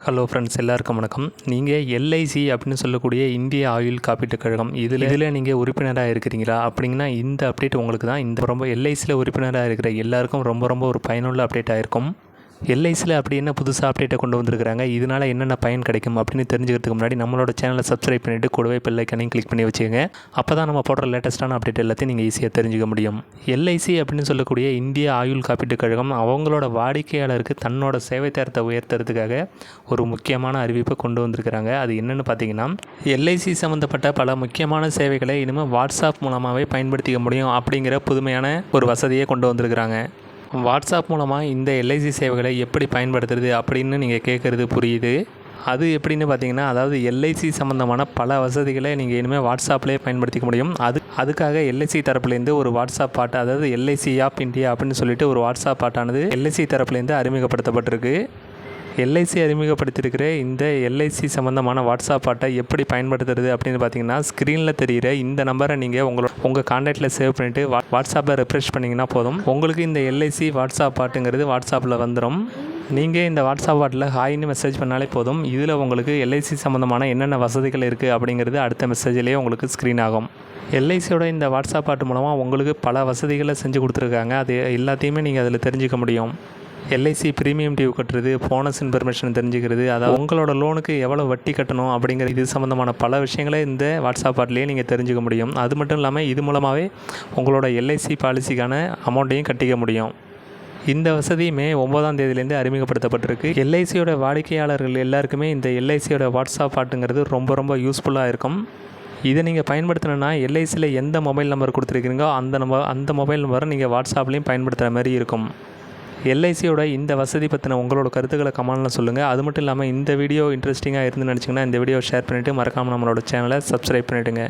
Hello friends, எல்லாருக்கும் வணக்கம். நீங்கள் எல்ஐசி அப்படின்னு சொல்லக்கூடிய இந்திய ஆயுள் காப்பீட்டுக் கழகம் இதில் நீங்கள் உறுப்பினராக இருக்கிறீங்களா அப்படிங்கன்னா இந்த அப்டேட் உங்களுக்கு தான். இந்த ரொம்ப எல்ஐசியில் உறுப்பினராக இருக்கிற எல்லாருக்கும் ரொம்ப ஒரு பயனுள்ள அப்டேட்டாக இருக்கும். எல்ஐசியில் அப்படி என்ன புதுசாக அப்டேட்டை கொண்டு வந்திருக்கிறாங்க, இதனால் என்னென்ன பயன் கிடைக்கும் அப்படின்னு தெரிஞ்சுக்கிறதுக்கு முன்னாடி நம்மளோட சேனலை சப்ஸ்கிரைப் பண்ணிவிட்டு கூடவே பெல் ஐக்கானையும் கிளிக் பண்ணி வச்சுக்கோங்க. அப்போ தான் நம்ம போடுற லேட்டஸ்ட்டான அப்டேட் எல்லாத்தையும் நீங்கள் ஈஸியாக தெரிஞ்சுக்க முடியும். எல்ஐசி அப்படின்னு சொல்லக்கூடிய இந்திய ஆயுள் காப்பீட்டுக் கழகம் அவங்களோட வாடிக்கையாளருக்கு தன்னோட சேவை தரத்தை உயர்த்துறதுக்காக ஒரு முக்கியமான அறிவிப்பை கொண்டு வந்திருக்கிறாங்க. அது என்னென்னு பார்த்தீங்கன்னா, எல்ஐசி சம்மந்தப்பட்ட பல முக்கியமான சேவைகளை இனிமேல் வாட்ஸ்அப் மூலமாகவே பயன்படுத்திக்க முடியும் அப்படிங்கிற புதுமையான ஒரு வசதியை கொண்டு வந்திருக்கிறாங்க. வாட்ஸ்அப் மூலமாக இந்த எல்ஐசி சேவைகளை எப்படி பயன்படுத்துறது அப்படின்னு நீங்கள் கேட்குறது புரியுது. அது எப்படின்னு பார்த்தீங்கன்னா, அதாவது எல்ஐசி சம்மந்தமான பல வசதிகளை நீங்கள் இனிமேல் வாட்ஸ்அப்லேயே பயன்படுத்திக்க முடியும். அதுக்காக எல்ஐசி தரப்புலேருந்து ஒரு வாட்ஸ்அப் பாட்டு, அதாவது எல்ஐசி ஆப் இந்தியா அப்படின்னு சொல்லிட்டு ஒரு வாட்ஸ்அப் பாட்டானது எல்ஐசி தரப்புலேருந்து அறிமுகப்படுத்தப்பட்டிருக்கு. எல்ஐசி அறிமுகப்படுத்தியிருக்கிற இந்த எல்ஐசி சம்மந்தமான வாட்ஸ்அப் பாட்டை எப்படி பயன்படுத்துறது அப்படின்னு பார்த்தீங்கன்னா, ஸ்க்ரீனில் தெரிகிற இந்த நம்பரை நீங்கள் உங்கள் கான்டாக்டில் சேவ் பண்ணிவிட்டு வாட்ஸ்அப்பில் ரெஃப்ரெஷ் பண்ணிங்கன்னா போதும், உங்களுக்கு இந்த எல்ஐசி வாட்ஸ்அப் பாட்டுங்கிறது வாட்ஸ்அப்பில் வந்துடும். நீங்கள் இந்த வாட்ஸ்அப் பாட்டில் ஹாய்னு மெசேஜ் பண்ணாலே போதும், இதில் உங்களுக்கு எல்ஐசி சம்மந்தமான என்னென்ன வசதிகள் இருக்குது அப்படிங்கிறது அடுத்த மெசேஜ்லேயே உங்களுக்கு ஸ்க்ரீன் ஆகும். எல்ஐசியோட இந்த வாட்ஸ்அப் பாட்டு மூலமாக உங்களுக்கு பல வசதிகளை செஞ்சு கொடுத்துருக்காங்க. அது எல்லாத்தையுமே நீங்கள் அதில் தெரிஞ்சுக்க முடியும். எல்ஐசி ப்ரீமியம் டியூ கட்டுறது, போனஸ் இன்ஃபர்மேஷன் தெரிஞ்சுக்கிறது, அதாவது உங்களோட லோனுக்கு எவ்வளோ வட்டி கட்டணும் அப்படிங்கிற இது சம்மந்தமான பல விஷயங்களை இந்த வாட்ஸ்அப் பாட்டிலேயே நீங்கள் தெரிஞ்சுக்க முடியும். அது மட்டும் இல்லாமல் இது மூலமாகவே உங்களோட எல்ஐசி பாலிசிக்கான அமௌண்ட்டையும் கட்டிக்க முடியும். இந்த வசதி மே 9ஆம் தேதியிலேருந்து அறிமுகப்படுத்தப்பட்டிருக்கு. எல்ஐசியோட வாடிக்கையாளர்கள் எல்லாருக்குமே இந்த எல்ஐசியோட வாட்ஸ்அப் பாட்டுங்கிறது ரொம்ப யூஸ்ஃபுல்லாக இருக்கும். இதை நீங்கள் பயன்படுத்தணுன்னா எல்ஐசியில் எந்த மொபைல் நம்பர் கொடுத்துருக்கீங்களோ அந்த மொபைல் நம்பரை நீங்கள் வாட்ஸ்அப்லேயும் பயன்படுத்துகிற மாதிரி இருக்கும். எல்ஐசியோட இந்த வசதி பற்றின உங்களோட கருத்துக்களை கமெண்ட்டில் சொல்லுங்கள். அது மட்டும் இல்லாமல் இந்த வீடியோ இன்ட்ரெஸ்டிங்காக இருந்து நினச்சிங்கன்னா இந்த வீடியோ ஷேர் பண்ணிவிட்டு மறக்காமல் நம்மளோட சேனலை சப்ஸ்கிரைப் பண்ணிவிடுங்க.